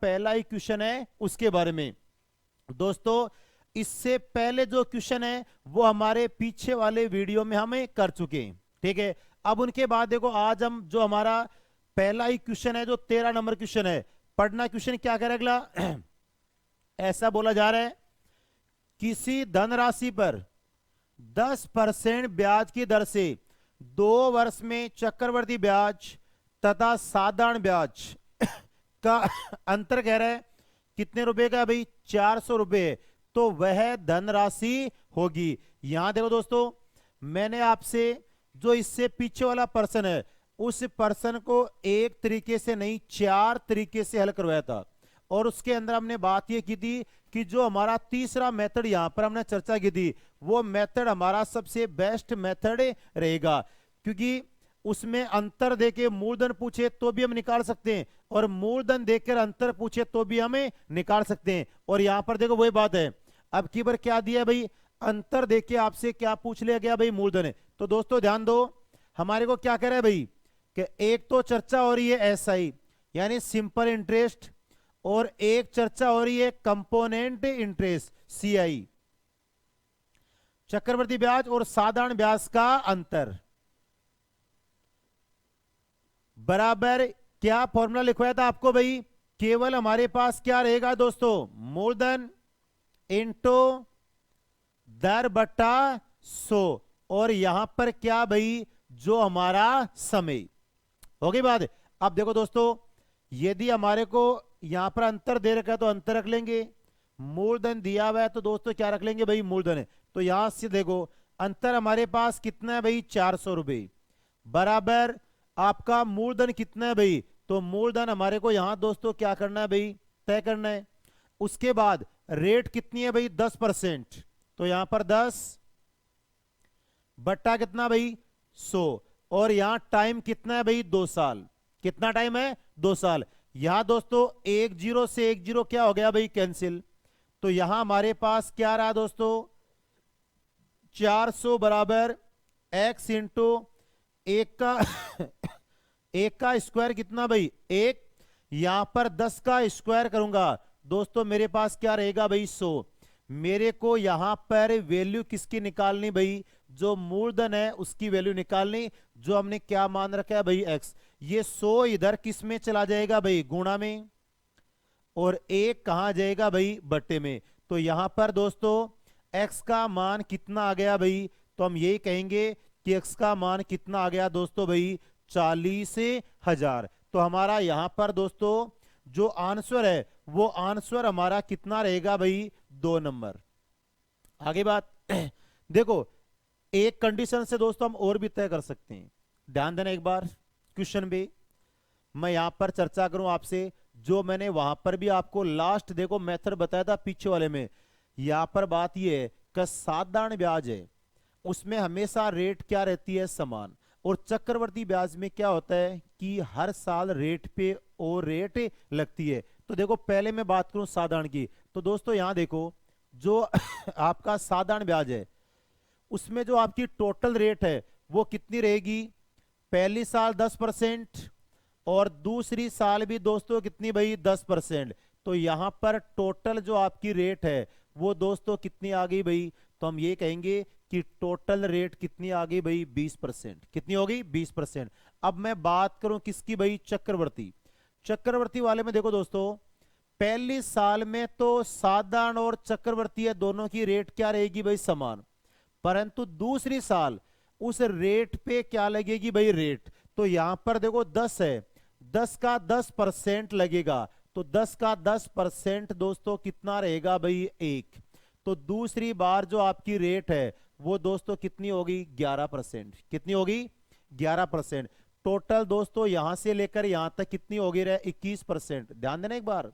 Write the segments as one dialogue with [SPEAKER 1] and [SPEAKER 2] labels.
[SPEAKER 1] पहला ही क्वेश्चन है उसके बारे में। दोस्तों इससे पहले जो क्वेश्चन है वो हमारे पीछे वाले वीडियो में हमें कर चुके हैं, ठीक है। अब उनके बाद देखो आज हम जो हमारा पहला ही क्वेश्चन है जो 13 नंबर क्वेश्चन है, पढ़ना क्वेश्चन क्या कह रहा है अगला। ऐसा बोला जा रहा है किसी धनराशि पर 10% ब्याज की दर से 2 वर्ष में चक्रवृद्धि ब्याज तथा साधारण ब्याज का अंतर कह रहा है कितने रुपए का भाई, 400 रुपए। तो वह धनराशि होगी। यहां देखो दोस्तों, मैंने आपसे जो इससे पीछे वाला पर्सन है उस पर्सन को एक तरीके से नहीं 4 तरीके से हल करवाया था, और उसके अंदर हमने बात यह की थी कि जो हमारा तीसरा मेथड यहां पर हमने चर्चा की थी वो मेथड हमारा सबसे बेस्ट मेथड रहेगा, क्योंकि उसमें अंतर देके मूलधन पूछे तो भी हम निकाल सकते हैं और मूलधन देकर अंतर पूछे तो भी हमें निकाल सकते हैं। और यहां पर देखो वही बात है, अब की बार क्या दिया भाई, अंतर देके आपसे क्या पूछ लिया गया भाई, मूलधन है। तो दोस्तों ध्यान दो, हमारे को क्या कह रहा है भाई कि एक तो चर्चा हो रही है एसआई यानी सिंपल इंटरेस्ट, और एक चर्चा हो रही है कंपोनेंट इंटरेस्ट सीआई, चक्रवृद्धि ब्याज और साधारण ब्याज का अंतर बराबर क्या फॉर्मूला लिखवाया था आपको भाई, केवल हमारे पास क्या रहेगा दोस्तों, मूलधन इंटू दर बट्टा 100, और यहां पर क्या भाई जो हमारा समय हो गई बात। अब देखो दोस्तों, यदि हमारे को यहां पर अंतर दे रखा है तो अंतर रख लेंगे, मूलधन दिया हुआ है तो दोस्तों क्या रख लेंगे भाई, मूलधन है। तो यहां से देखो अंतर हमारे पास कितना है भाई, 400 रुपए, बराबर आपका मूलधन कितना है भाई, तो मूलधन हमारे को यहां दोस्तों क्या करना है भाई, तय करना है। उसके बाद रेट कितनी है भाई, 10%, तो यहां पर 10 बट्टा कितना भाई 100, और यहां टाइम कितना है भाई, 2 साल। कितना टाइम है, 2 साल। यहां दोस्तों 1 0 से 1 0 क्या हो गया भाई, कैंसिल। तो यहां हमारे पास क्या रहा दोस्तों, 400 बराबर x इंटू एक का एक का स्क्वायर कितना भाई, 1, यहां पर 10 का स्क्वायर करूंगा दोस्तों मेरे पास क्या रहेगा भाई, 100। मेरे को यहां पर वैल्यू किसकी निकालनी भाई, जो मूलधन है उसकी वैल्यू निकालनी, जो हमने क्या मान रखा है भाई x। ये 100 इधर किस में चला जाएगा भाई, गुणा में, और 1 कहां जाएगा भाई, बट्टे में। तो यहां पर दोस्तों x का मान कितना आ गया भाई, तो हम यही कहेंगे कि x का मान कितना आ गया दोस्तों भाई, 40,000। तो हमारा यहां पर दोस्तों जो आंसर है वो आंसर हमारा कितना रहेगा भाई, 2 नंबर। आगे बात देखो, एक कंडीशन से दोस्तों हम और भी तय कर सकते हैं, ध्यान देना एक बार क्वेश्चन भी मैं यहां पर चर्चा करूं आपसे, जो मैंने वहां पर भी आपको लास्ट देखो मेथड बताया था पीछे वाले में। यहां पर बात यह है कि साधारण ब्याज है उसमें हमेशा रेट क्या रहती है, समान, और चक्रवर्ती ब्याज में क्या होता है कि हर साल रेट पे और रेट लगती है। तो देखो पहले मैं बात करूं साधारण की, तो दोस्तों यहां देखो जो आपका साधारण ब्याज है उसमें जो आपकी टोटल रेट है वो कितनी रहेगी, पहली साल 10% और दूसरी साल भी दोस्तों कितनी भाई, 10%। तो यहां पर टोटल जो आपकी रेट है वो दोस्तों कितनी आ गई भाई, तो हम ये कहेंगे कि टोटल रेट कितनी आ गई भाई, 20%। कितनी होगी, 20%। अब मैं बात करूं किसकी भाई, चक्रवर्ती। चक्रवर्ती वाले में देखो दोस्तों, पहली साल में तो साधारण और चक्रवर्ती है दोनों की रेट क्या रहेगी भाई, समान, परंतु दूसरी साल उस रेट पे क्या लगेगी भाई, रेट। तो यहां पर देखो 10 है, 10 का 10% लगेगा, तो 10 का 10% दोस्तों कितना रहेगा भाई, 1। तो दूसरी बार जो आपकी रेट है वो दोस्तों कितनी होगी, 11%। कितनी होगी, 11%। टोटल दोस्तों यहां से लेकर यहां तक कितनी होगी रे, 21%। ध्यान देना एक बार,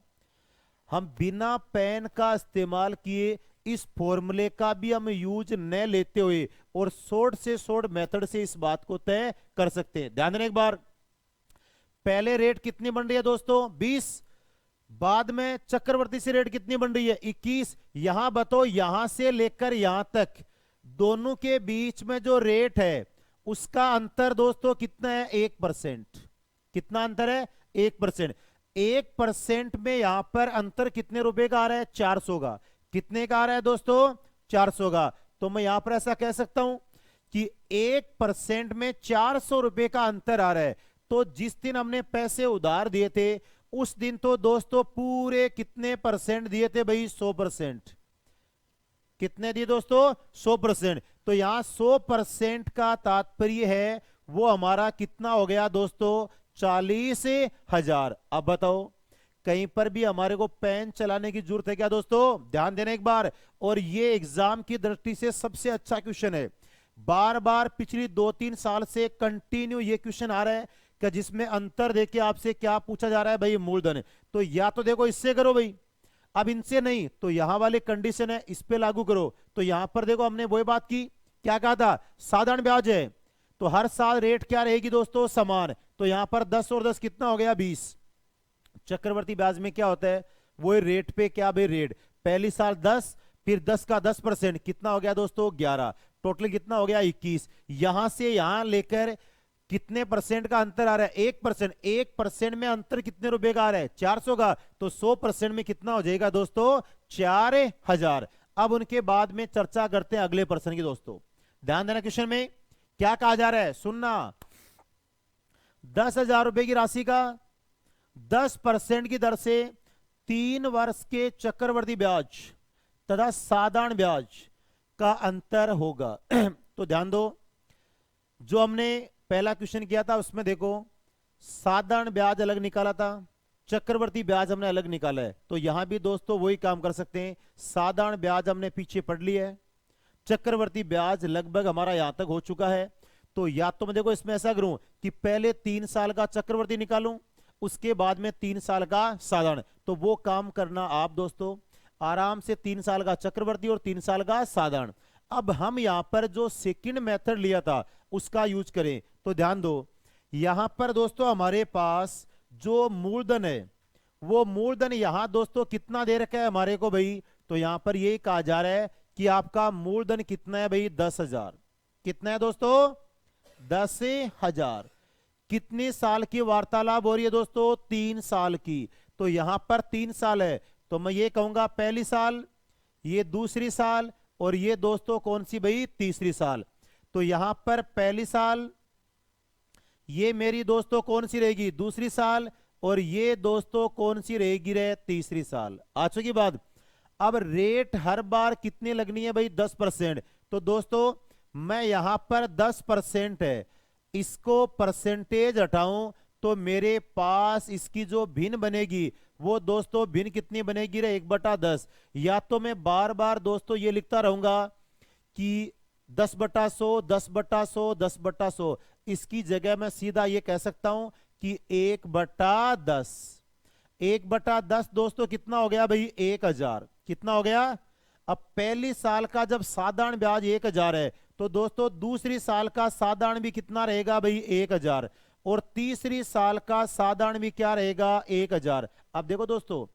[SPEAKER 1] हम बिना पेन का इस्तेमाल किए इस फॉर्मूले का भी हम यूज न लेते हुए और शॉर्ट से शॉर्ट मेथड से इस बात को तय कर सकते हैं। ध्यान देना एक बार, पहले रेट कितनी बन रही है दोस्तों, 20, बाद में चक्रवर्ती से रेट कितनी बन रही है, 21। यहां बताओ यहां से लेकर यहां तक दोनों के बीच में जो रेट है उसका अंतर दोस्तों कितना है, 1%। कितना अंतर है, 1%। 1% में यहां पर अंतर कितने रुपए का आ रहा है? 400 का। कितने का आ रहा है दोस्तों? 400 का। तो मैं यहां पर ऐसा कह सकता हूं कि 1% में 400 रुपए का अंतर आ रहा है। तो जिस दिन हमने पैसे उधार दिए थे उस दिन तो दोस्तों पूरे कितने परसेंट दिए थे भाई? 100%। कितने दिए दोस्तों? 100%। तो यहां 100% का तात्पर्य है वो हमारा कितना हो गया दोस्तों? 40,000। अब बताओ कहीं पर भी हमारे को पेन चलाने की जरूरत है क्या दोस्तों? ध्यान देना एक बार। और ये एग्जाम की दृष्टि से सबसे अच्छा क्वेश्चन है। बार बार पिछली 2-3 साल से कंटिन्यू ये क्वेश्चन आ रहा है कि जिसमें अंतर देके आपसे क्या पूछा जा रहा है भाई? मूलधन। तो या तो देखो इससे करो भाई, अब इनसे नहीं तो यहां वाले कंडीशन है इस पे लागू करो। तो यहां पर देखो हमने वही बात की, क्या कहा था? साधारण ब्याज है तो हर साल रेट क्या रहेगी दोस्तों? समान। तो यहां पर 10 और 10 कितना हो गया? 20। चक्रवर्ती ब्याज में क्या होता है? वो रेट पे क्या भाई? रेट। पहली साल 10, फिर 10 का 10% कितना हो गया दोस्तों? 11। टोटल कितना हो गया? 21। यहां से यहां लेकर कितने परसेंट का अंतर आ रहा है? 1%। 1% में अंतर कितने रुपए का आ रहा है? 400 का। तो 100% में कितना हो जाएगा दोस्तों? 4,000। अब उनके बाद में चर्चा करते हैं अगले पर्सन की दोस्तों। ध्यान देना क्वेश्चन में क्या कहा जा रहा है, सुनना। 10,000 रुपए की राशि का 10% की दर से 3 वर्ष के चक्रवर्ती ब्याज तथा साधारण ब्याज का अंतर होगा। तो ध्यान दो, जो हमने पहला क्वेश्चन किया था उसमें देखो साधारण ब्याज अलग निकाला था, चक्रवर्ती ब्याज हमने अलग निकाला है। तो यहां भी दोस्तों वही काम कर सकते हैं। साधारण ब्याज हमने पीछे पढ़ लिया है, चक्रवर्ती ब्याज लगभग हमारा यहां तक हो चुका है। तो या तो मैं देखो इसमें ऐसा करूं कि पहले 3 साल का चक्रवर्ती निकालूं, उसके बाद में 3 साल का साधारण। तो वो काम करना आप दोस्तों आराम से, 3 साल का चक्रवर्ती और 3 साल का साधारण। अब हम यहां पर जो सेकंड मेथड लिया था उसका यूज करें। तो ध्यान दो, यहां पर दोस्तों हमारे पास जो मूलधन है वो मूलधन यहां दोस्तों कितना दे रखा है हमारे को भाई? तो यहां पर यही कहा जा रहा है कि आपका मूलधन कितना है भाई? 10,000। कितना है दोस्तों? 10,000। कितने साल की वार्तालाप हो रही है दोस्तों? 3 साल की। तो यहां पर 3 साल है तो मैं ये कहूंगा पहली साल, ये दूसरी साल, और ये दोस्तों कौन सी भाई? तीसरी साल। तो यहां पर पहली साल ये मेरी दोस्तों कौन सी रहेगी? दूसरी साल। और ये दोस्तों कौन सी रहेगी रे? तीसरी साल। आ चुकी बात। अब रेट हर बार कितनी लगनी है भाई? 10%। तो दोस्तों मैं यहां पर 10% है, इसको परसेंटेज हटाऊं तो मेरे पास इसकी जो भिन्न बनेगी वो दोस्तों भिन्न कितनी बनेगी रे? 1/10। या तो मैं बार बार दोस्तों ये लिखता रहूंगा कि 10/100, 10/100, 10/100। इसकी जगह मैं सीधा ये कह सकता हूं कि 1/10। 1/10 दोस्तों कितना हो गया भाई? 1,000। कितना हो गया? अब पहली साल का जब साधारण ब्याज 1,000 है तो दोस्तों दूसरी साल का साधारण भी कितना रहेगा भाई? 1,000। और तीसरी साल का साधारण भी क्या रहेगा? 1,000। अब देखो दोस्तों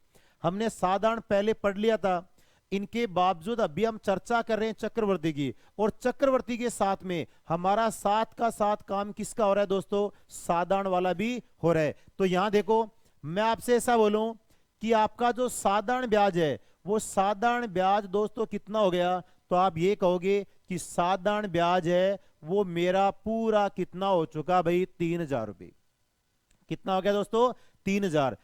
[SPEAKER 1] हमने साधारण पहले पढ़ लिया था, इनके बावजूद अभी हम चर्चा कर रहे हैं चक्रवर्ती की, और चक्रवर्ती के साथ में हमारा साथ का साथ काम किसका हो रहा है दोस्तों? साधारण वाला भी हो रहा है। तो यहां देखो मैं आपसे ऐसा बोलूं कि आपका जो साधारण ब्याज है वो साधारण ब्याज दोस्तों कितना हो गया? तो आप ये कहोगे कि साधारण ब्याज है वो मेरा पूरा कितना हो चुका भाई? 3,000 रुपए। कितना हो गया दोस्तों? 3,000।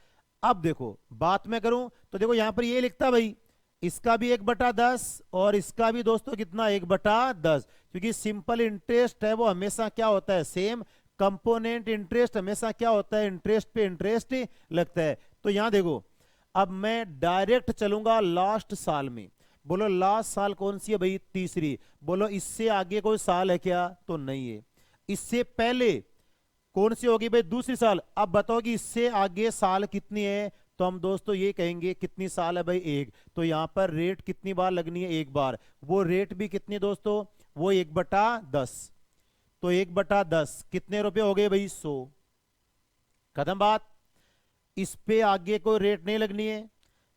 [SPEAKER 1] अब देखो बात मैं करूं तो देखो यहां पर ये लिखता भाई इसका भी 1/10 और इसका भी दोस्तों कितना? 1/10। क्योंकि सिंपल इंटरेस्ट है वो हमेशा क्या होता है? सेम। कंपोनेंट इंटरेस्ट हमेशा क्या होता है? इंटरेस्ट पे इंटरेस्ट लगता है। तो यहां देखो अब मैं डायरेक्ट चलूंगा लास्ट साल में। बोलो लास्ट साल कौन सी है भाई? तीसरी। बोलो इससे आगे कोई साल है क्या? तो नहीं है। इससे पहले कौन सी होगी भाई? दूसरी साल। अब बताओ कि इससे आगे साल कितनी है? तो हम दोस्तों ये कहेंगे कितनी साल है भाई? 1। तो यहां पर रेट कितनी बार लगनी है? 1 बार। वो रेट भी कितनी दोस्तों? वो 1/10। तो 1/10 कितने रुपए हो गए भाई? 100। खत्म बात। इस पे आगे कोई रेट नहीं लगनी है,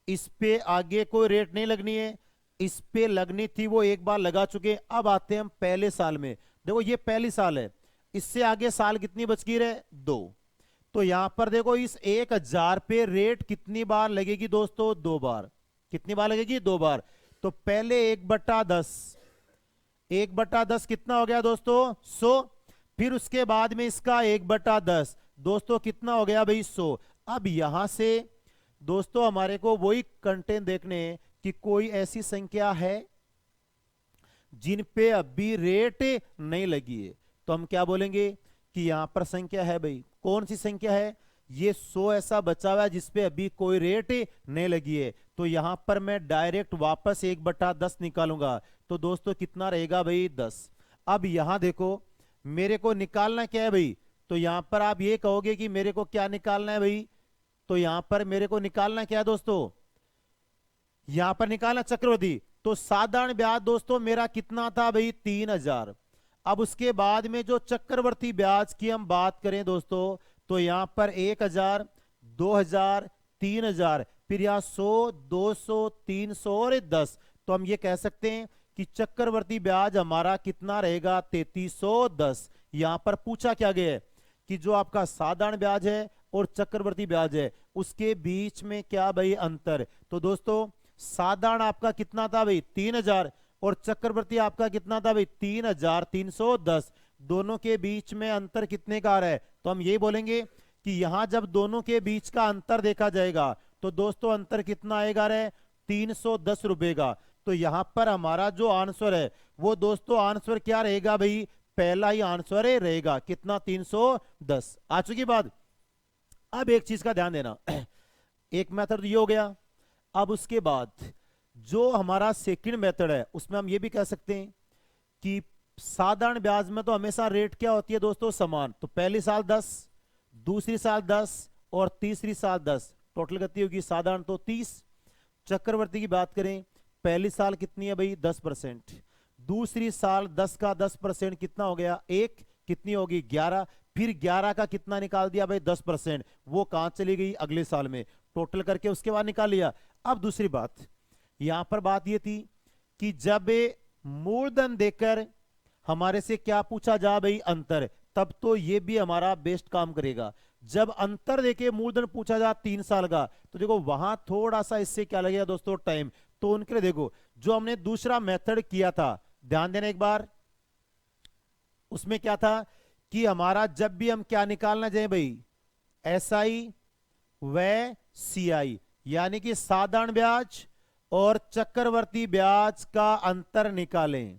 [SPEAKER 1] इस पे आगे कोई रेट नहीं लगनी है, इस पे लगनी थी वो 1 बार लगा चुके। अब आते हैं हम पहले साल में। देखो ये पहली साल है, इससे आगे साल कितनी बच गई रे? 2। तो यहां पर देखो इस 1000 पे रेट कितनी बार लगेगी दोस्तों? 2 बार। कितनी बार लगेगी? 2 बार। तो पहले 1/10, 1/10 कितना हो गया दोस्तों? 100। फिर उसके बाद में इसका 1/10 दोस्तों कितना हो गया भाई? 100। अब यहां से दोस्तों हमारे को वही कंटेंट देखने कि कोई ऐसी संख्या है जिन पे अभी रेट नहीं लगी है। तो हम क्या बोलेंगे कि यहां पर संख्या है भाई। कौन सी संख्या है? ये 100 ऐसा बचा हुआ है जिसपे अभी कोई रेट नहीं लगी है। तो यहां पर मैं डायरेक्ट वापस 1/10 निकालूंगा। तो दोस्तों कितना रहेगा भाई? 10। अब यहां देखो मेरे को निकालना क्या है भाई? तो यहां पर आप ये कहोगे कि मेरे को क्या निकालना है भाई? तो यहां पर मेरे को निकालना क्या है दोस्तों? यहां पर निकालना चक्रवृद्धि। तो साधारण ब्याज दोस्तों मेरा कितना था भाई? 3000। अब उसके बाद में जो चक्रवर्ती ब्याज की हम बात करें दोस्तों, तो यहां पर 1000, 2000, 3000, फिर यहां 100, 200, 300 और 10। तो हम ये कह सकते हैं कि चक्रवर्ती ब्याज हमारा कितना रहेगा? 3310। यहां पर पूछा क्या गया है कि जो आपका साधारण ब्याज है और चक्रवर्ती ब्याज है उसके बीच में क्या भाई? अंतर। तो दोस्तों साधारण आपका कितना था भाई? 3000 और चक्रवर्ती आपका कितना था भाई? 3310। दोनों के बीच में अंतर कितने का आ रहा है? तो हम यही बोलेंगे कि यहां जब दोनों के बीच का अंतर देखा जाएगा तो दोस्तों अंतर कितना आएगा रे? 310 रुपए का। तो यहां पर हमारा जो आंसर है वो दोस्तों आंसर क्या रहेगा भाई? पहला ही आंसर रहेगा। कितना? 310। आ चुकी बात। अब एक चीज का ध्यान देना एक मेथड ये हो गया। अब उसके बाद जो हमारा सेकंड मेथड है उसमें हम ये भी कह सकते हैं कि साधारण ब्याज में तो हमेशा रेट क्या होती है दोस्तों? समान। तो पहली साल 10, दूसरी साल 10 और तीसरी साल 10। टोटल गति होगी साधारण तो 30। चक्रवर्ती की बात करें, पहली साल कितनी है भाई? 10%। दूसरी साल 10 का 10% कितना हो गया? 1। कितनी होगी? 11। फिर 11 का कितना निकाल दिया भाई? 10%। वो कहां चली गई? अगले साल में। टोटल करके उसके बाद निकाल लिया। अब दूसरी बात, यहां पर बात यह थी कि जब मूलधन देकर हमारे से क्या पूछा जा भाई? अंतर। तब तो ये भी हमारा बेस्ट काम करेगा। जब अंतर देके मूलधन पूछा जा 3 साल का, तो देखो वहां थोड़ा सा इससे क्या लगेगा दोस्तों? टाइम। तो उनके लिए देखो जो हमने दूसरा मेथड किया था, ध्यान देना एक बार। उसमें क्या था कि हमारा जब भी हम क्या निकालना चाहे भाई? SI व CI, यानी कि साधारण ब्याज और चक्रवर्ती ब्याज का अंतर निकालें।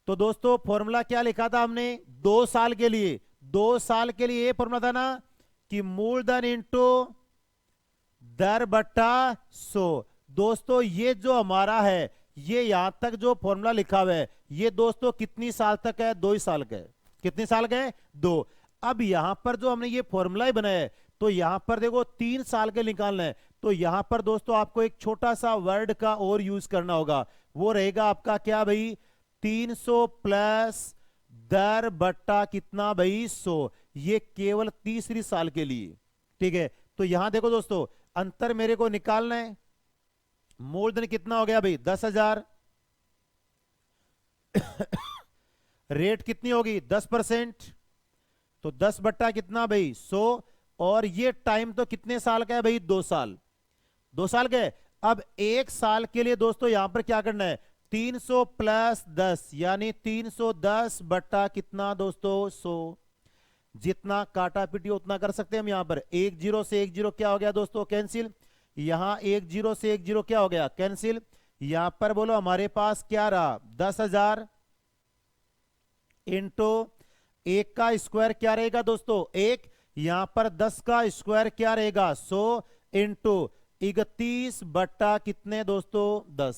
[SPEAKER 1] तो दोस्तों फॉर्मूला क्या लिखा था हमने? 2 साल के लिए, 2 साल के लिए ये फॉर्मूला था ना कि मूलधन इंटू दर बट्टा 100। दोस्तों ये जो हमारा है, ये यहां तक जो फॉर्मूला लिखा हुआ है ये दोस्तों कितनी साल तक है? 2 ही साल का है। कितने साल का है? 2। अब यहां पर जो हमने ये फॉर्मूला ही बनाया है, तो यहां पर देखो 3 साल के निकालना है। तो यहां पर दोस्तों आपको एक छोटा सा वर्ड का और यूज करना होगा। वो रहेगा आपका क्या भाई? 300 प्लस दर बट्टा कितना भाई? 100। ये केवल तीसरी साल के लिए। ठीक है। तो यहां देखो दोस्तों अंतर मेरे को निकालना है। मूलधन कितना हो गया भाई? 10,000। रेट कितनी होगी? 10%। तो 10 बट्टा कितना भाई? 100। और ये टाइम तो कितने साल का है भाई? 2 साल। 2 साल का है। अब 1 साल के लिए दोस्तों यहां पर क्या करना है? 300 प्लस 10 यानी 310 बट्टा कितना दोस्तों? 100। जितना काटा पीटी उतना कर सकते हैं हम। यहां पर 1 0 से 1 0 क्या हो गया दोस्तों? कैंसिल। यहां 1 0 से 1 0 क्या हो गया? कैंसिल। यहां पर बोलो हमारे पास क्या रहा? 10,000 इंटू 1 का स्क्वायर क्या रहेगा दोस्तों? 1। यहां पर 10 का स्क्वायर क्या रहेगा? 100 इंटू 31 बट्टा कितने दोस्तों? 10।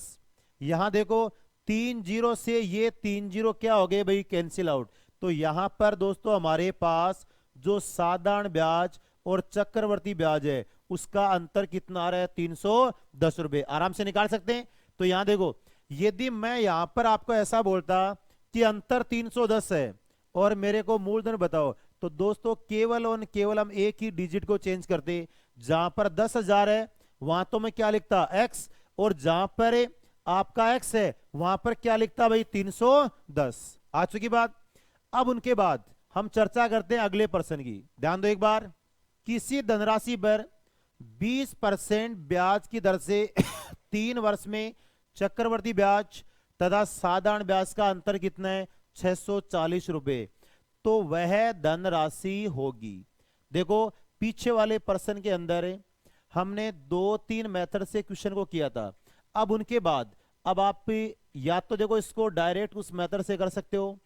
[SPEAKER 1] यहां देखो 3 0 से ये 3 0 क्या हो गए भाई? Cancel out. तो यहां पर दोस्तों हमारे पास जो साधारण ब्याज और चक्रवर्ती ब्याज है उसका अंतर कितना आ रहा है? 310 रुपए। आराम से निकाल सकते हैं। तो यहां देखो यदि मैं यहां पर आपको ऐसा बोलता कि अंतर 310 है और मेरे को मूलधन बताओ, तो दोस्तों केवल और केवल हम एक ही डिजिट को चेंज करते। जहां पर 10,000 है वहां तो मैं क्या लिखता? x। और जहां पर आपका x है वहां पर क्या लिखता भाई? 310। आ चुकी बात। अब उनके बाद हम चर्चा करते हैं अगले प्रश्न की। ध्यान दो एक बार। किसी धनराशि पर 20% ब्याज की दर से 3 वर्ष में चक्रवर्ती ब्याज तथा साधारण ब्याज का अंतर कितना है? 640 रुपए। तो वह धनराशि होगी। देखो पीछे वाले प्रश्न के अंदर हमने 2-3 मेथड से क्वेश्चन को किया था। अब उनके बाद अब आप या तो देखो इसको डायरेक्ट उस मेथड से कर सकते हो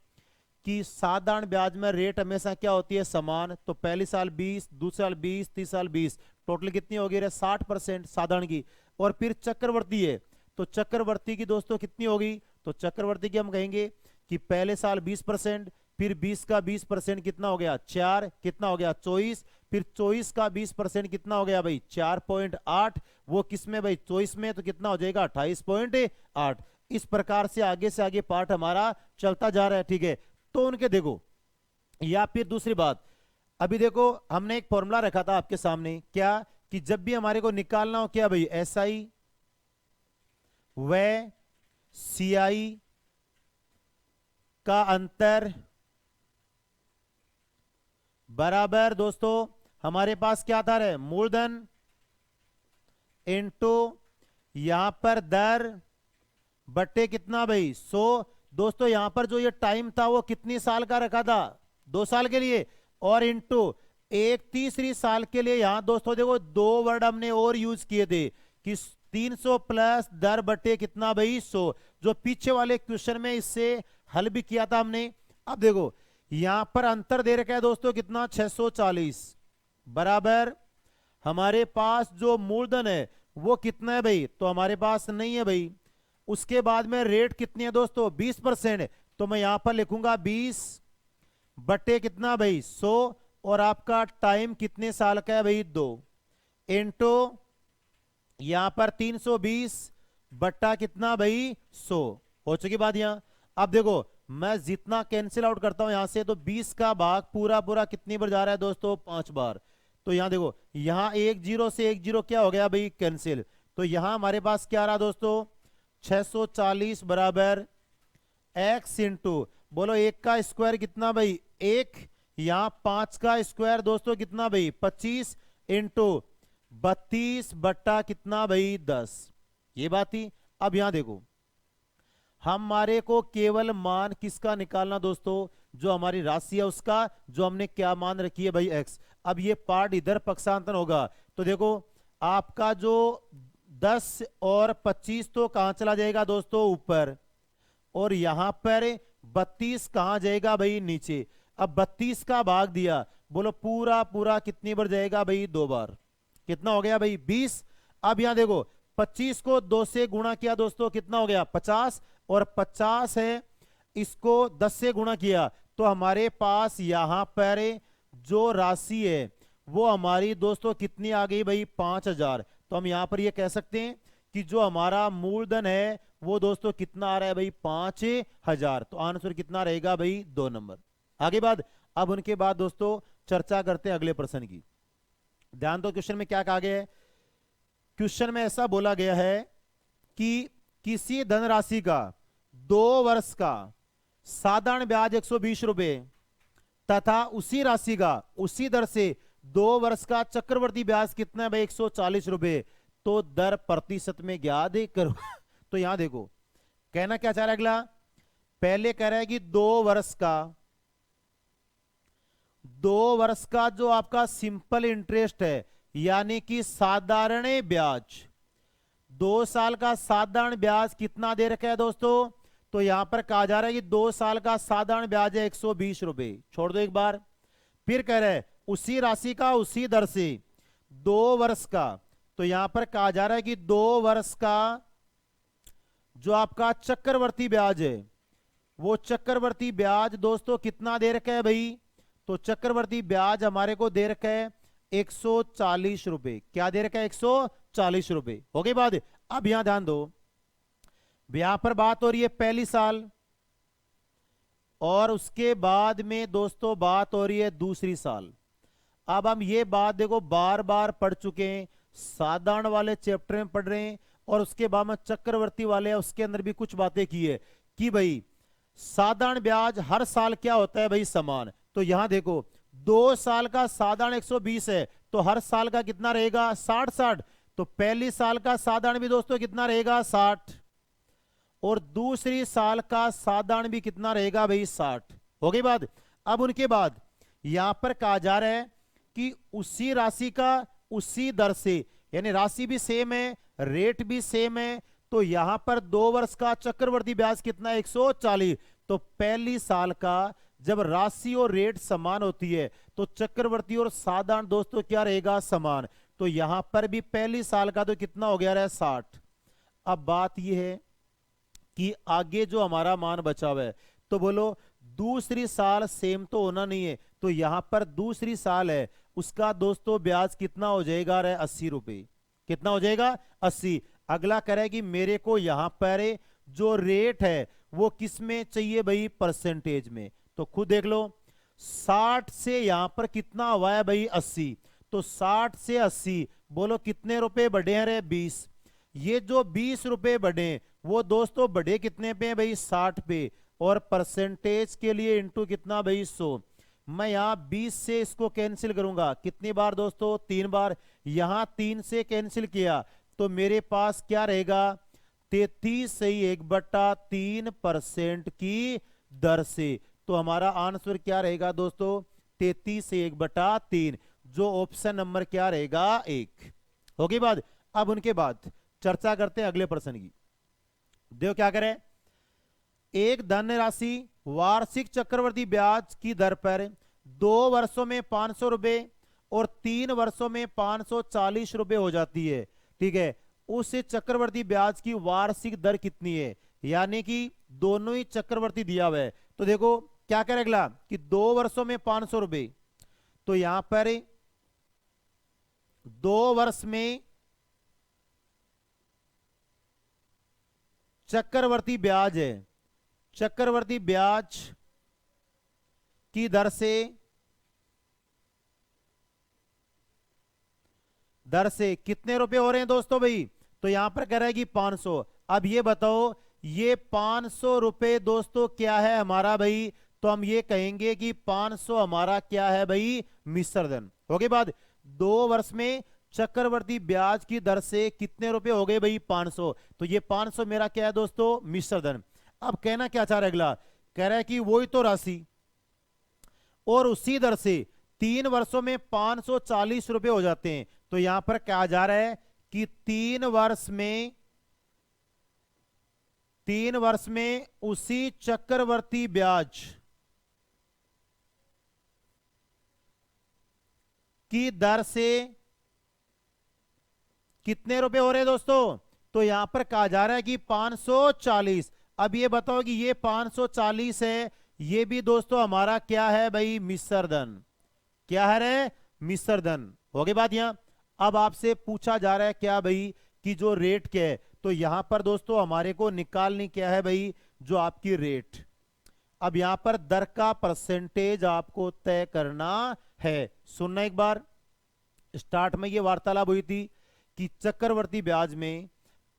[SPEAKER 1] कि साधारण ब्याज में रेट हमेशा क्या होती है? समान। तो पहली साल 20, दूसरे साल 20, तीसरे साल 20, टोटल कितनी होगी रे? 60% साधारण की। और फिर चक्रवर्ती है तो चक्रवर्ती की दोस्तों कितनी होगी? तो चक्रवर्ती की हम कहेंगे कि पहले साल 20%, फिर 20 का 20% कितना हो गया? 4, कितना हो गया? 24, फिर 24 का 20% कितना हो गया भाई? 4.8। वो किसमें भाई? 24 में। तो कितना हो जाएगा? 28.8। इस प्रकार से आगे पार्ट हमारा चलता जा रहा है। ठीक है, तो उनके देखो, या फिर दूसरी बात, अभी देखो हमने एक फॉर्मूला रखा था आपके सामने, क्या? कि जब भी हमारे को निकालना हो क्या भाई? एसआई व सीआई का अंतर बराबर दोस्तों हमारे पास क्या था रे? मूलधन इनटू यहां पर दर बट्टे कितना भाई? 100। दोस्तों यहां पर जो ये टाइम था वो कितनी साल का रखा था? 2 साल के लिए। और इनटू एक तीसरी साल के लिए यहां दोस्तों देखो 2 वर्ड हमने और यूज किए थे कि 300 प्लस दर बट्टे कितना भाई? 100। जो पीछे वाले क्वेश्चन में इससे हल भी किया था हमने। अब देखो यहां पर अंतर दे रखा है दोस्तों कितना? 640 बराबर हमारे पास जो मूलधन है वो कितना है भाई? तो हमारे पास नहीं है भाई। उसके बाद में रेट कितनी है दोस्तों? 20%। तो मैं यहां पर लिखूंगा 20 बट्टे कितना भाई? 100। और आपका टाइम कितने साल का है भाई? 2 इंटू यहां पर 320 बट्टा कितना भाई? 100। हो चुकी बात यहां। अब देखो मैं जितना कैंसिल आउट करता हूं यहां से, तो 20 का भाग पूरा पूरा कितनी बार जा रहा है दोस्तों? 5 बार। तो यहां देखो, यहां 1 0 से 1 0 क्या हो गया भाई? कैंसिल। तो यहां हमारे पास क्या रहा दोस्तों? 640 बराबर x इंटू, बोलो 1 का स्क्वायर कितना भाई? 1। यहां 5 का स्क्वायर दोस्तों कितना भाई? 25 इंटू 32 बट्टा कितना भाई? 10। ये बात थी। अब यहां देखो हमारे को केवल मान किसका निकालना दोस्तों? जो हमारी राशि है उसका, जो हमने क्या मान रखी है भाई? x। अब ये पार्ट इधर पक्षांतर होगा। तो देखो आपका जो 10 और 25 तो कहां चला जाएगा दोस्तों? ऊपर। और यहां पर 32 कहां जाएगा भाई? नीचे। अब 32 का भाग दिया, बोलो पूरा पूरा कितनी बार जाएगा भाई? 2 बार। कितना हो गया भाई? 20। अब यहां देखो 25 को 2 से गुणा किया दोस्तों, कितना हो गया? 50। और 50 है, इसको 10 से गुणा किया तो हमारे पास यहां पर जो राशि है वो हमारी दोस्तों कितनी आ गई भाई? 5000। तो हम यहां पर ये कह सकते हैं कि जो हमारा मूलधन है वो दोस्तों कितना आ रहा है भाई? 5000। तो आंसर कितना रहेगा भाई? 2 नंबर। आगे बाद अब उनके बाद दोस्तों चर्चा करते हैं अगले प्रश्न की। ध्यान दो क्वेश्चन में क्या कहा गया है। क्वेश्चन में ऐसा बोला गया है कि किसी धनराशि का 2 वर्ष का साधारण ब्याज 120 रुपए तथा उसी राशि का उसी दर से 2 वर्ष का चक्रवर्ती ब्याज कितना है भाई? 140 रुपए। तो दर प्रतिशत में ज्ञात करो। तो यहां देखो कहना क्या चाह रहा है अगला? पहले कह रहा है कि 2 वर्ष का जो आपका सिंपल इंटरेस्ट है यानी कि साधारण ब्याज, 2 साल का साधारण ब्याज कितना दे रखा है दोस्तों? तो यहां पर कहा जा रहा है कि 2 साल का साधारण ब्याज है 120 रुपए। छोड़ दो एक बार। फिर कह रहे हैं उसी राशि का उसी दर से 2 वर्ष का। तो यहां पर कहा जा रहा है कि 2 वर्ष का जो आपका चक्रवर्ती ब्याज है वो चक्रवर्ती ब्याज दोस्तों कितना दे रखा है भाई? तो चक्रवर्ती ब्याज हमारे को दे रखा है 140 रुपए। क्या दे रखा है? 140 रुपए। हो गई बात। अब यहां ध्यान दो, यहां पर बात हो रही है पहली साल और उसके बाद में दोस्तों बात हो रही है दूसरी साल। अब हम ये बात देखो बार बार पढ़ चुके हैं, साधारण वाले चैप्टर में पढ़ रहे हैं और उसके बाद में चक्रवर्ती वाले उसके अंदर भी कुछ बातें की है कि भाई साधारण ब्याज हर साल क्या होता है भाई? समान। तो यहां देखो 2 साल का साधारण 120 है, तो हर साल का कितना रहेगा 60-60। तो पहली साल का साधारण भी दोस्तों कितना रहेगा 60, और दूसरी साल का साधारण भी कितना रहेगा भाई 60। हो गई बात। अब उनके बाद यहां पर कहा जा रहा है कि उसी राशि का उसी दर से, यानी राशि भी सेम है, रेट भी सेम है, तो यहां पर 2 वर्ष का चक्रवर्ती ब्याज कितना है 140। तो पहली साल का जब राशि और रेट समान होती है तो चक्रवर्ती और साधारण दोस्तों क्या रहेगा समान। तो यहां पर भी पहली साल का तो कितना हो गया 60। अब बात यह है कि आगे जो हमारा मान बचा हुआ है, तो बोलो दूसरी साल सेम तो होना नहीं है, तो यहां पर दूसरी साल है उसका दोस्तों ब्याज कितना हो जाएगा 80 रुपए। कितना हो जाएगा 80। अगला करे कि मेरे को यहां पर जो रेट है वो किस में चाहिए भाई परसेंटेज में, तो खुद देख लो 60 से यहां पर कितना हुआ है भाई 80। तो 60 से 80 बोलो कितने रुपए बढ़े हैं रे 20। ये जो 20 रुपए बढ़े वो दोस्तों बढ़े कितने पे हैं भाई 60 पे, और परसेंटेज के लिए इंटू कितना भाई 100। मैं यहां 20 से इसको कैंसिल करूंगा कितनी बार दोस्तों 3 बार, यहां 3 से कैंसिल किया तो मेरे पास क्या रहेगा 33 से 1/3% की दर से। तो हमारा आंसर क्या रहेगा दोस्तों 33 से 1/3, जो ऑप्शन नंबर क्या रहेगा 1। होगी बात। अब उनके बाद चर्चा करते हैं अगले प्रश्न की। देखो क्या करें, एक धन राशि वार्षिक चक्रवर्ती ब्याज की दर पर 2 वर्षों में 500 रुपए और 3 वर्षों में 540 रुपए हो जाती है, ठीक है। उस चक्रवर्ती ब्याज की वार्षिक दर कितनी है, यानी कि दोनों ही चक्रवर्ती दिया हुआ है। तो देखो क्या करें अगला कि 2 वर्षों में 500 रुपए, तो यहां पर 2 वर्ष में चक्रवर्ती ब्याज है, चक्रवर्ती ब्याज की दर से कितने रुपए हो रहे हैं दोस्तों भाई, तो यहां पर कह रहा है कि 500। अब ये बताओ ये 500 रुपए दोस्तों क्या है हमारा भाई, तो हम ये कहेंगे कि 500 हमारा क्या है भाई मिश्र धन। हो गई बात। 2 वर्ष में चक्रवर्ती ब्याज की दर से कितने रुपए हो गए भाई 500, तो ये 500 मेरा क्या है दोस्तों मिश्र धन। अब कहना क्या चाह रहा है अगला, कह रहा है कि वही तो राशि और उसी दर से 3 वर्षों में 540 रुपए हो जाते हैं। तो यहां पर कहा जा रहा है कि 3 वर्ष में उसी चक्रवर्ती ब्याज की दर से कितने रुपए हो रहे हैं दोस्तों, तो यहां पर कहा जा रहा है कि 540। अब ये बताओ कि ये 540 है, ये भी दोस्तों हमारा क्या है भाई मिश्र धन। क्या है रे मिश्र धन। हो गई बात। यहां अब आपसे पूछा जा रहा है क्या भाई कि जो रेट क्या है, तो यहां पर दोस्तों हमारे को निकालनी क्या है भाई जो आपकी रेट। अब यहां पर दर का परसेंटेज आपको तय करना है। सुनना एक बार, स्टार्ट में ये वार्तालाप हुई थी कि चक्रवर्ती ब्याज में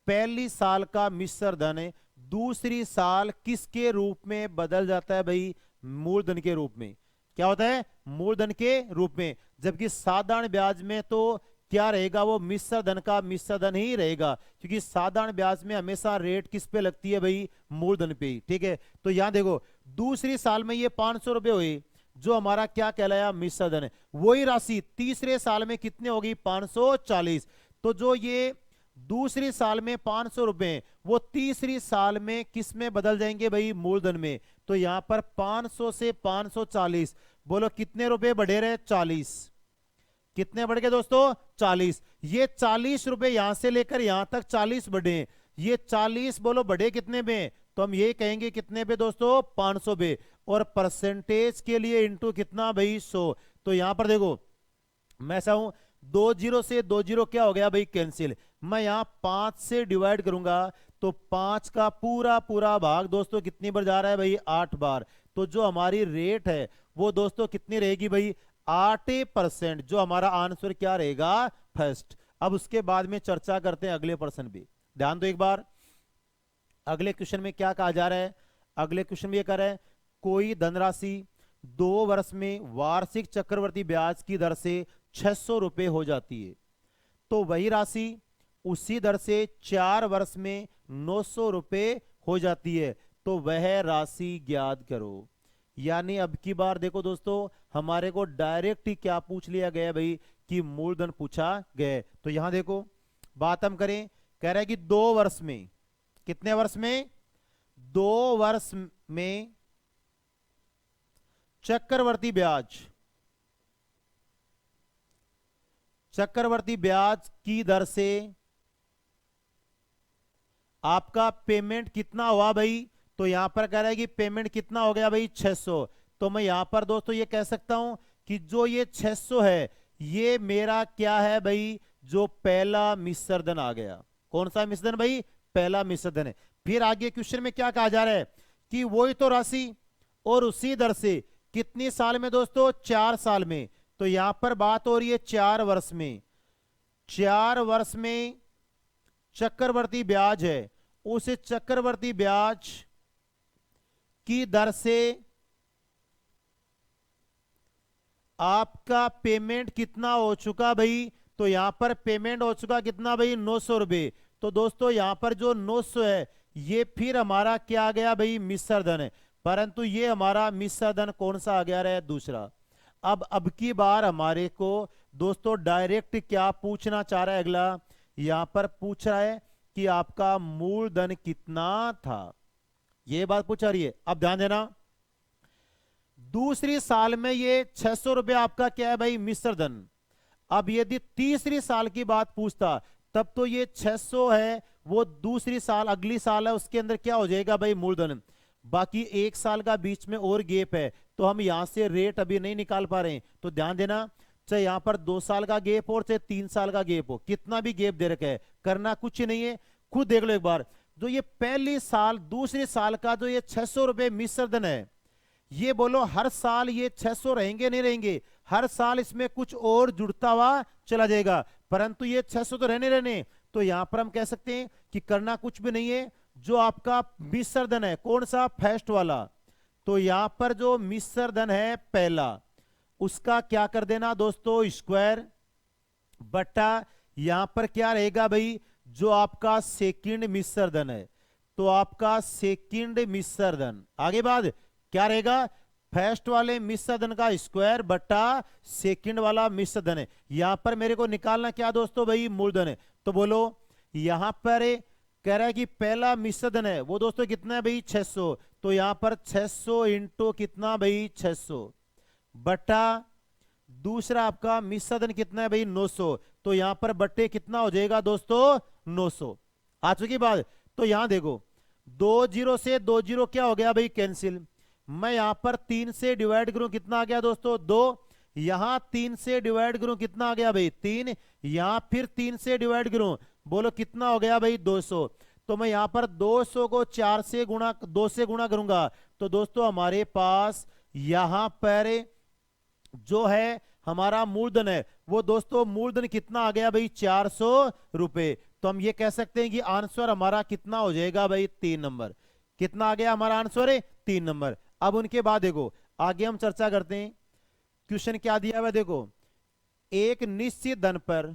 [SPEAKER 1] पहली साल का मिश्र धन दूसरी साल किसके रूप में बदल जाता है भाई मूलधन के रूप में। क्या होता है मूलधन के रूप में, जबकि साधारण ब्याज में तो क्या रहेगा वो मिश्र धन का मिश्र धन ही रहेगा, क्योंकि साधारण ब्याज में हमेशा रेट किस पे लगती है भाई मूलधन पे ही, ठीक है। तो यहां देखो दूसरी साल में ये 500 रुपए हुए जो हमारा क्या कहलाया मिश्र धन है, वही राशि तीसरे साल में कितने होगी 540। तो जो ये दूसरी साल में 500 रुपए वो तीसरी साल में किस में बदल जाएंगे भाई मूलधन में। तो यहां पर 500 से 540 बोलो कितने रुपए बढ़े रहे 40। कितने बढ़ गए दोस्तों 40। ये 40 रुपए यहां से लेकर यहां तक 40 बढ़े, ये 40 बोलो बढ़े कितने पे, तो हम ये कहेंगे कितने पे दोस्तों 500 पे, और परसेंटेज के लिए इंटू कितना भाई 100। तो यहां पर देखो मैं ऐसा हूं 2 जीरो से 2 जीरो क्या हो गया भाई कैंसिल, मैं यहां 5 से डिवाइड करूंगा तो 5 का पूरा पूरा भाग दोस्तों कितनी बार जा रहा है भाई 8 बार। तो जो हमारी रेट है वो दोस्तों कितनी रहेगी भाई 8%, जो हमारा आंसर क्या रहेगा फर्स्ट। अब उसके बाद में चर्चा करते हैं अगले प्रश्न पे, ध्यान दो एक बार। अगले क्वेश्चन में क्या कहा जा रहा है, अगले क्वेश्चन में ये कह रहा है कोई धनराशि 2 वर्ष में वार्षिक चक्रवर्ती ब्याज की दर से 600 रुपए हो जाती है, तो वही राशि उसी दर से 4 वर्ष में 900 रुपए हो जाती है, तो वह राशि ज्ञात करो। यानी अब की बार देखो दोस्तों, हमारे को डायरेक्ट ही क्या पूछ लिया गया भाई, कि मूलधन पूछा गया। तो यहां देखो बात हम करें, कह रहा है कि 2 वर्ष में, कितने वर्ष में, 2 वर्ष में चक्रवर्ती ब्याज, चक्रवर्ती ब्याज की दर से आपका पेमेंट कितना हुआ भाई। तो यहां पर कह रहा है कि पेमेंट कितना हो गया भाई, 600। तो मैं यहां पर दोस्तों ये कह सकता हूं कि जो ये 600 है, ये मेरा क्या है भाई, जो पहला मिश्रधन आ गया। कौन सा मिश्रधन भाई, पहला मिश्रधन है। फिर आगे क्वेश्चन में क्या कहा जा रहा है कि वही तो राशि और उसी दर से कितनी साल में दोस्तों, 4 साल में। तो यहां पर बात हो रही है 4 वर्ष में, 4 वर्ष में चक्रवर्ती ब्याज है, उस चक्रवर्ती ब्याज की दर से आपका पेमेंट कितना हो चुका भाई। तो यहां पर पेमेंट हो चुका कितना भाई, 900 रुपए। तो दोस्तों यहां पर जो 900 है, ये फिर हमारा क्या आ गया भाई, मिश्रधन है, परंतु ये हमारा मिश्रधन कौन सा आ गया है, दूसरा। अब की बार हमारे को दोस्तों डायरेक्ट क्या पूछना चाह रहा है, अगला यहां पर पूछ रहा है कि आपका मूलधन कितना था, ये बात पूछ रही है। अब ध्यान देना, दूसरी साल में ये 600 रुपए आपका क्या है भाई, मिश्रधन। अब यदि तीसरी साल की बात पूछता, तब तो ये 600 है, वो दूसरी साल, अगली साल है, उसके अंदर क्या हो जाएगा भाई, मूलधन। बाकी 1 साल का बीच में और गैप है, तो हम यहां से रेट अभी नहीं निकाल पा रहे हैं। तो ध्यान देना, चाहे यहां पर 2 साल का गैप हो, चाहे 3 साल का गैप हो, कितना भी गैप दे रखा है, करना कुछ नहीं है, खुद देख लो एक बार। जो ये पहली साल दूसरी साल का जो ये 600 रुपए मिश्रधन है, ये बोलो हर साल ये 600 रहेंगे नहीं रहेंगे, हर साल इसमें कुछ और जुड़ता हुआ चला जाएगा, परंतु ये 600 तो रहने। तो यहां पर हम कह सकते हैं कि करना कुछ भी नहीं है, जो आपका मिश्रधन है कौन सा, फर्स्ट वाला। तो यहां पर जो मिश्रधन है पहला, उसका क्या कर देना दोस्तों, स्क्वायर बट्टा यहां पर क्या रहेगा भाई, जो आपका सेकंड मिश्रधन है, तो आपका सेकंड मिश्रधन, आगे बाद क्या रहेगा, फर्स्ट वाले मिश्रधन का स्क्वायर बट्टा सेकंड वाला मिश्रधन है। यहां पर मेरे को निकालना क्या दोस्तों भाई, मूलधन है। तो बोलो यहां पर कह रहा है कि पहला मिश्रधन है वो दोस्तों कितना है भाई, 600। तो यहां पर 600 इंटू कितना भाई, 600 बट्टा दूसरा आपका मिश्रधन कितना है भाई, 900। तो यहां पर बट्टे कितना हो जाएगा दोस्तों, 900। आ चुकी बात। तो यहां देखो 2 जीरो से 2 जीरो क्या हो गया भाई, कैंसिल। मैं यहां पर 3 से डिवाइड करूं, कितना आ गया दोस्तों, 2। यहां 3 से डिवाइड करूं, कितना आ गया भाई, 3। यहां फिर 3 से डिवाइड करूं, बोलो कितना हो गया भाई, 200। तो मैं यहां पर 200 को 4 से गुणा, 2 से गुणा करूंगा, तो दोस्तों हमारे पास यहां पर जो है हमारा मूलधन है, वो दोस्तों मूलधन कितना आ गया भाई, 400 रुपए। तो हम ये कह सकते हैं कि आंसर हमारा कितना हो जाएगा भाई, 3 नंबर। कितना आ गया हमारा आंसर है, 3 नंबर। अब उनके बाद देखो आगे हम चर्चा करते हैं, क्वेश्चन क्या दिया हुआ देखो, एक निश्चित धन पर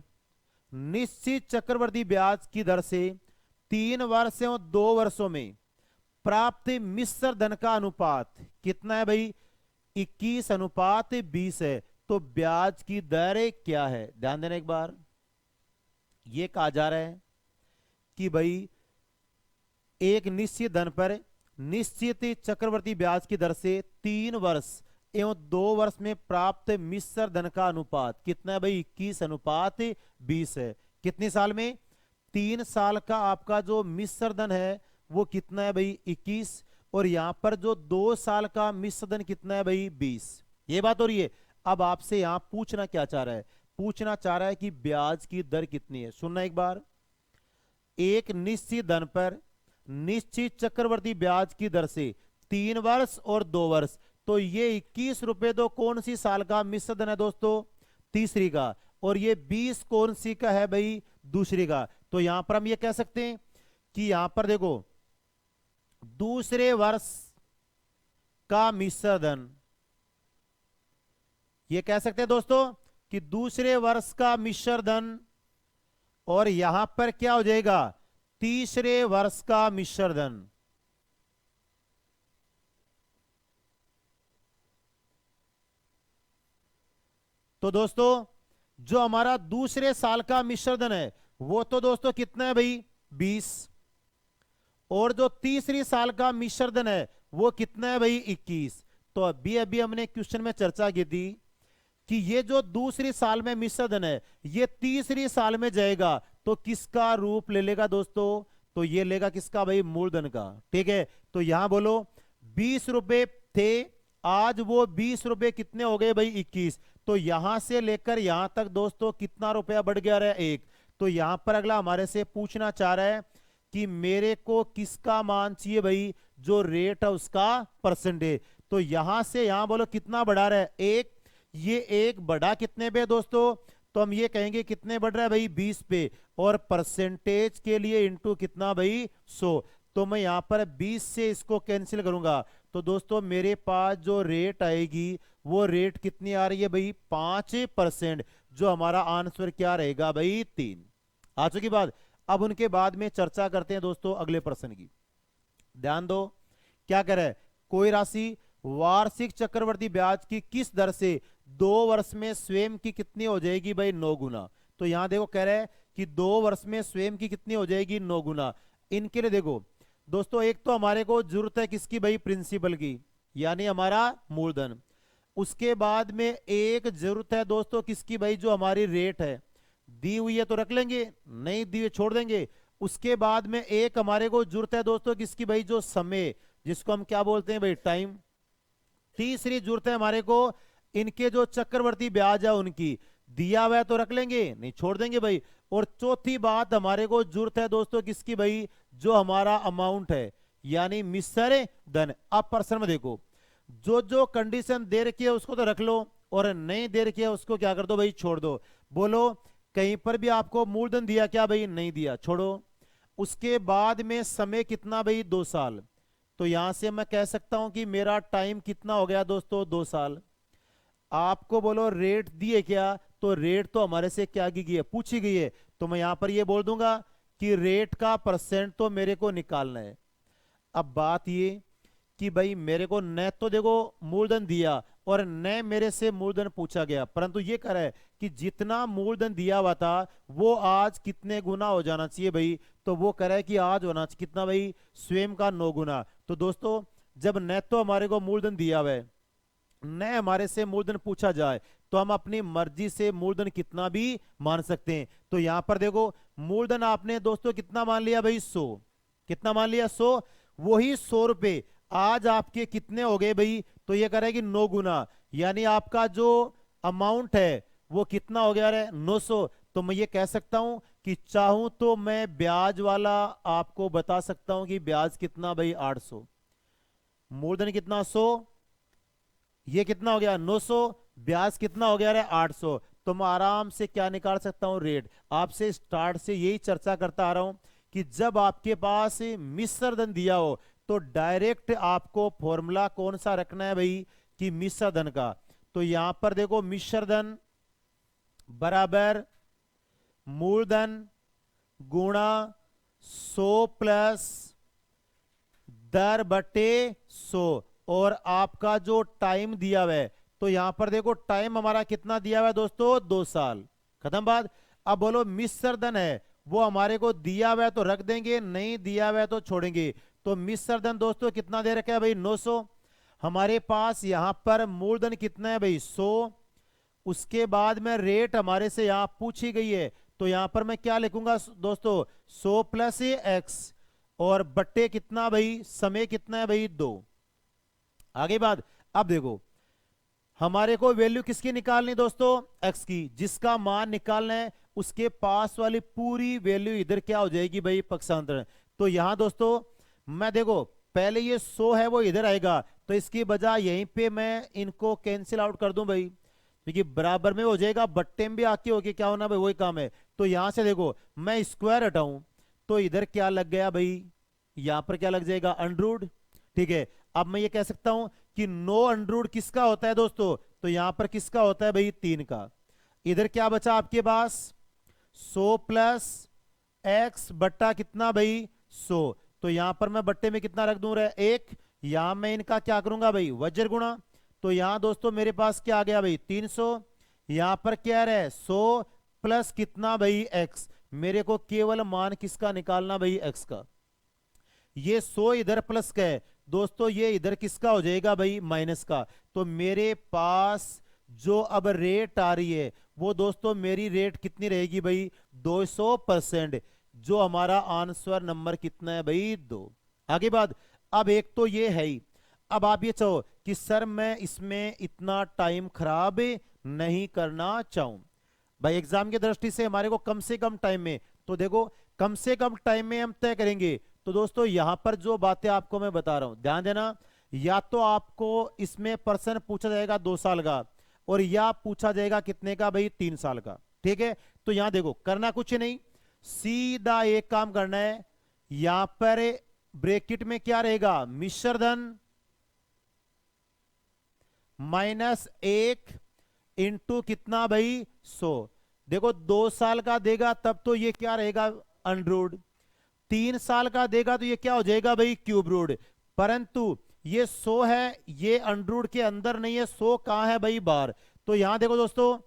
[SPEAKER 1] निश्चित चक्रवर्ती ब्याज की दर से 3 वर्ष और 2 वर्षों में प्राप्त मिश्र धन का अनुपात कितना है भाई, 21:20 है। तो ब्याज की दर क्या है, ध्यान देना एक बार। यह कहा जा रहा है कि भाई एक निश्चित धन पर निश्चित चक्रवर्ती ब्याज की दर से 3 वर्ष एवं 2 वर्ष में प्राप्त मिश्र धन का अनुपात कितना है भाई, 21:20 है। कितने साल में, 3 साल का आपका जो मिश्र धन है वो कितना है भाई, 21। और यहां पर जो 2 साल का मिश्र धन कितना है भाई, 20। ये बात हो रही है। अब आपसे यहां पूछना क्या चाह रहा है, पूछना चाह रहा है कि ब्याज की दर कितनी है। सुनना एक बार, एक निश्चित धन पर निश्चित चक्रवर्ती ब्याज की दर से 3 वर्ष और 2 वर्ष, तो ये 21 रुपए तो कौन सी साल का मिश्र धन है दोस्तों, तीसरी का। और ये 20 कौन सी का है भाई, दूसरी का। तो यहां पर हम ये कह सकते हैं कि यहां पर देखो दूसरे वर्ष का मिश्र धन ये कह सकते हैं दोस्तों कि दूसरे वर्ष का मिश्र धन, और यहां पर क्या हो जाएगा, तीसरे वर्ष का मिश्र धन। तो दोस्तों जो हमारा दूसरे साल का मिश्र धन है वो तो दोस्तों कितना है भाई, 20। और जो तीसरी साल का मिश्र धन है वो कितना है भाई, 21। तो अभी अभी हमने क्वेश्चन में चर्चा की थी कि ये जो दूसरी साल में मिश्र धन है ये तीसरी साल में जाएगा तो किसका रूप ले लेगा दोस्तों, तो ये लेगा किसका भाई, मूलधन का। ठीक है, तो यहां बोलो 20 रुपए थे, आज वो 20 रुपए कितने हो गए भाई, 21। तो यहां से लेकर यहां तक दोस्तों कितना रुपया बढ़ गया रहा है, 1। तो यहां पर अगला हमारे से पूछना चाह रहा है कि मेरे को किसका मान चाहिए भाई, जो रेट है उसका परसेंटेज। तो यहां से यहां बोलो कितना बढ़ा रहा है, 1। ये 1 बढ़ा कितने पे दोस्तों, तो हम ये कहेंगे कितने बढ़ रहा है भाई, 20 पे। और परसेंटेज के लिए इंटू कितना भाई, 100। तो मैं यहां पर 20 से इसको कैंसिल करूंगा तो दोस्तों मेरे पास जो रेट आएगी वो रेट कितनी आ रही है भाई, 5%। जो हमारा आंसर क्या रहेगा भाई, 3। आ चुकी बात। अब उनके बाद में चर्चा करते हैं दोस्तों अगले प्रश्न की। ध्यान दो, क्या कह रहा है, कोई राशि वार्षिक चक्रवर्ती ब्याज की किस दर से 2 वर्ष में स्वयं की कितनी हो जाएगी भाई, 9 गुना। तो यहां देखो कह रहा है कि 2 वर्ष में स्वयं की कितनी हो जाएगी, 9 गुना। इनके लिए देखो दोस्तों, एक तो हमारे को जरूरत है किसकी भाई, प्रिंसिपल की, यानी हमारा मूलधन। उसके बाद में एक जरूरत है दोस्तों किसकी भाई, जो हमारी रेट है, दी हुई है तो रख लेंगे, नहीं दी हुई छोड़ देंगे। उसके बाद में एक हमारे को जरूरत है दोस्तों किसकी भाई, जो समय, जिसको हम क्या बोलते हैं भाई, टाइम। तीसरी जरूरत है हमारे को इनके जो चक्रवर्ती ब्याज है उनकी, दिया हुआ है तो रख लेंगे, नहीं छोड़ देंगे भाई। और चौथी बात हमारे को जरूरत है दोस्तों किसकी भाई, जो हमारा अमाउंट है, यानी मिश्र धन। अब प्रश्न में देखो, जो जो कंडीशन दे रखी है उसको तो रख लो, और नहीं दे रखी है उसको क्या कर दो भाई, छोड़ दो। बोलो कहीं पर भी आपको मूलधन दिया क्या भाई, नहीं दिया, छोड़ो। उसके बाद में समय कितना भाई, 2 साल। तो यहां से मैं कह सकता हूं कि मेरा टाइम कितना हो गया दोस्तों, 2 साल। आपको बोलो रेट दिए क्या, तो रेट तो हमारे से क्या की गई है, पूछी गई है। तो मैं यहां पर ये बोल दूंगा कि रेट का परसेंट तो मेरे को निकालना है। अब बात ये कि भाई मेरे को न तो देखो मूलधन दिया और न मेरे से मूलधन पूछा गया, परंतु ये कह रहा है कि जितना मूलधन दिया हुआ था वो आज कितने गुना हो जाना चाहिए भाई। तो वो कह रहा है कि आज होना चाहिए कितना भाई, स्वयं का 9 गुना। तो दोस्तों जब न तो हमारे को मूलधन दिया हुआ है न हमारे से मूलधन पूछा जाए तो हम अपनी मर्जी से मूलधन कितना भी मान सकते हैं। तो यहां पर देखो मूलधन आपने दोस्तों कितना मान लिया भाई, 100। कितना मान लिया, 100। वही 100 रुपए आज आपके कितने हो गए भाई, तो ये कह रहा है कि 9 गुना, यानी आपका जो अमाउंट है वो कितना हो गया है, 900। तो मैं ये कह सकता हूं कि चाहूं तो मैं ब्याज वाला आपको बता सकता हूं कि ब्याज कितना भाई, 800। मूलधन कितना, 100, ये कितना हो गया 900, ब्याज कितना हो गया है 800। तो मैं आराम से क्या निकाल सकता हूं, रेट। आपसे स्टार्ट से यही चर्चा करता आ रहा हूं कि जब आपके पास मिश्र धन दिया हो तो डायरेक्ट आपको फॉर्मूला कौन सा रखना है भाई, कि मिश्र धन का। तो यहां पर देखो मिश्र धन बराबर मूलधन गुणा 100 प्लस दर बटे 100। और आपका जो टाइम दिया हुआ है, तो यहां पर देखो टाइम हमारा कितना दिया हुआ है दोस्तों, 2 साल। खत्म बात। अब बोलो मिश्र धन है वो हमारे को दिया हुआ है तो रख देंगे, नहीं दिया हुआ है तो छोड़ेंगे। तो मिश्र धन दोस्तों कितना दे रखा है भाई, 900। हमारे पास यहां पर मूलधन कितना है भाई, 100। उसके बाद में रेट हमारे से यहां पूछी गई है, तो यहां पर मैं क्या लिखूंगा दोस्तों, 100 प्लस एक्स, और बट्टे कितना भाई, समय कितना है भाई, 2। आगे बात। अब देखो हमारे को वैल्यू किसकी निकालनी दोस्तों, एक्स की। जिसका मान निकालना है उसके पास वाली पूरी वैल्यू इधर क्या हो जाएगी भाई, पक्षांतर। तो यहां दोस्तों मैं देखो पहले ये 100 है वो इधर आएगा, तो इसकी बजाय यहीं पे मैं इनको कैंसिल आउट कर दूं भाई, क्योंकि बराबर में हो जाएगा, बट्टे में भी आके होके क्या होना भाई, वही काम है। तो यहां से देखो मैं स्क्वायर हटाऊं तो इधर क्या लग गया भाई, यहां पर क्या लग जाएगा, अंडर रूट। ठीक है, अब मैं ये कह सकता हूं कि 9 अंडर रूट किसका होता है दोस्तों, तो यहां पर किसका होता है भाई 3 का। इधर क्या बचा आपके पास 100 प्लस एक्स बट्टा कितना भाई 100। तो यहां पर मैं बट्टे में कितना रख दूं रे 1। यहां मैं इनका क्या करूंगा भाई वज्र गुणा। तो यहां दोस्तों मेरे पास क्या आ गया भाई 300। यहां पर क्या है 100 प्लस कितना भाई एक्स। मेरे को केवल मान किसका निकालना भाई एक्स का। ये 100 इधर प्लस का है दोस्तों, ये इधर किसका हो जाएगा भाई माइनस का। तो मेरे पास जो अब रेट आ रही है वो दोस्तों मेरी रेट कितनी रहेगी भाई 200%। जो हमारा आंसर नंबर कितना है भाई 2। आगे बात, अब एक तो ये है ही। अब आप ये चाहो कि सर मैं इसमें इतना टाइम खराब नहीं करना चाहूं भाई, एग्जाम की दृष्टि से हमारे को कम से कम टाइम में, तो देखो कम से कम टाइम में हम तय करेंगे। तो दोस्तों यहां पर जो बातें आपको मैं बता रहा हूं ध्यान देना, या तो आपको इसमें प्रश्न पूछा जाएगा 2 साल का, और या पूछा जाएगा कितने का भाई 3 साल का। ठीक है, तो यहां देखो करना कुछ नहीं, सीधा एक काम करना है। यहां पर ब्रैकेट में क्या रहेगा मिश्र धन -1 इंटू कितना भाई 100। देखो 2 साल का देगा तब तो ये क्या रहेगा अंडर, 3 साल का देगा तो ये क्या हो जाएगा भाई क्यूब रूट। परंतु ये 100 है, ये अंडर के अंदर नहीं है, 100 कहां है भाई बाहर। तो यहां देखो दोस्तों,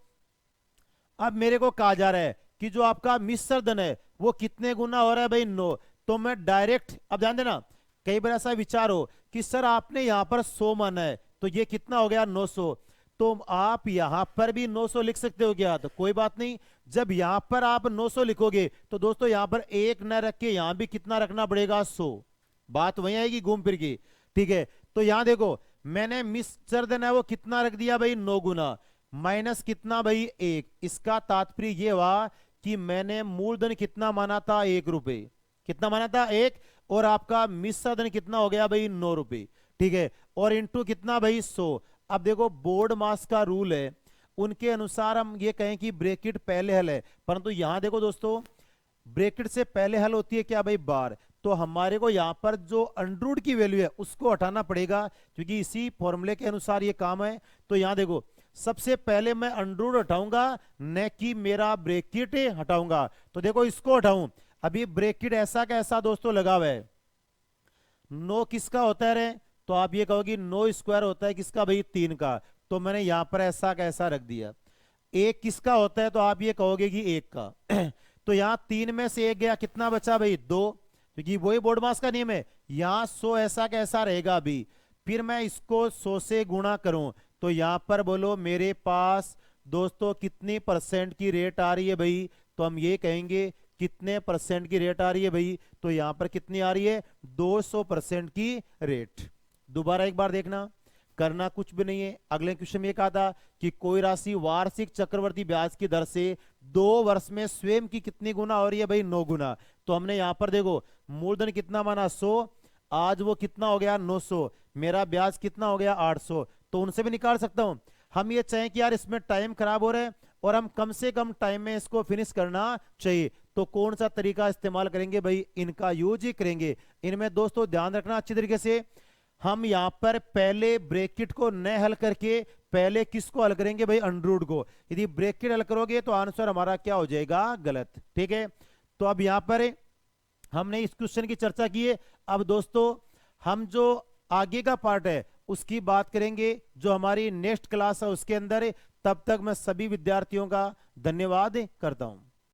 [SPEAKER 1] अब मेरे को कहा जा रहा है कि जो आपका मिश्र धन है वो कितने गुना हो रहा है भाई 9। तो मैं डायरेक्ट, अब ध्यान देना, कई बार ऐसा विचार हो कि सर आपने यहां पर 100 माना है तो ये कितना हो गया 900। तो आप यहां पर भी 900 लिख सकते हो क्या, तो कोई बात नहीं। जब यहां पर आप 900 लिखोगे तो दोस्तों यहां पर 1 न रख के यहां भी कितना रखना पड़ेगा 100। बात वहीं आएगी घूम फिर के। ठीक है, तो यहां देखो मैंने मिश्र धन है वो कितना रख दिया भाई 9 गुना, माइनस कितना भाई 1। इसका तात्पर्य ये हुआ कि मैंने मूलधन कितना माना था 1 रुपए, कितना माना था 1, और आपका मिश्र धन कितना हो गया भाई 9 रुपए। ठीक है, और इंटू कितना भाई 100। अब देखो बोर्ड मास का रूल है, उनके अनुसार हम ये कहें कि ब्रैकेट पहले हल है, परंतु यहां देखो दोस्तों ब्रैकेट से पहले हल होती है क्या भाई बार। तो हमारे को यहां पर जो अंडर की वैल्यू है उसको हटाना पड़ेगा, क्योंकि इसी फॉर्मूले के अनुसार ये काम है। तो यहां देखो सबसे पहले मैं अंडर हटाऊंगा न कि मेरा ब्रैकेट हटाऊंगा। तो देखो इसको हटाऊं, अभी ब्रैकेट ऐसा कैसा दोस्तों लगा हुआ है, 9 किसका होता है रे, तो आप ये कहोगे 9 स्क्वायर होता है किसका भाई 3 का। तो मैंने यहां पर ऐसा कैसा रख दिया। 1 किसका होता है, तो आप ये कहोगे कि 1 का। तो यहां 3 में से 1 गया, कितना बचा भाई 2, क्योंकि वही बोर्ड मास का नियम है। यहां 100 ऐसा कैसा रहेगा अभी, फिर मैं इसको 100 से गुणा करूं तो यहां पर बोलो मेरे पास दोस्तों कितनी परसेंट की रेट आ रही है भाई। तो हम ये कहेंगे कितने परसेंट की रेट आ रही है भाई, तो यहां पर कितनी आ रही है 200% की रेट। दोबारा एक बार देखना, करना कुछ भी नहीं है। अगले क्वेश्चन में ये कहा था कि कोई राशि वार्षिक चक्रवर्ती ब्याज की दर से 2 वर्ष में स्वयं की कितनी गुना हो रही है भाई 9 गुना। तो हमने यहां पर देखो मूलधन कितना माना 100, आज वो कितना हो गया 900, मेरा ब्याज कितना हो गया 800। तो उनसे भी निकाल सकता हूं। हम ये चाहें कि यार इसमें टाइम खराब हो रहा है और हम कम से कम टाइम में इसको फिनिश करना चाहिए, तो कौन सा तरीका इस्तेमाल करेंगे भाई, इनका यूज ही करेंगे। इनमें दोस्तों ध्यान रखना अच्छी तरीके से, हम यहां पर पहले ब्रैकेट को न हल करके पहले किसको हल करेंगे भाई अंडर को। यदि ब्रैकेट हल करोगे तो आंसर हमारा क्या हो जाएगा गलत। ठीक है, तो अब यहां पर हमने इस क्वेश्चन की चर्चा की है। अब दोस्तों हम जो आगे का पार्ट है उसकी बात करेंगे जो हमारी नेक्स्ट क्लास है उसके अंदर। तब तक मैं सभी विद्यार्थियों का धन्यवाद करता हूं।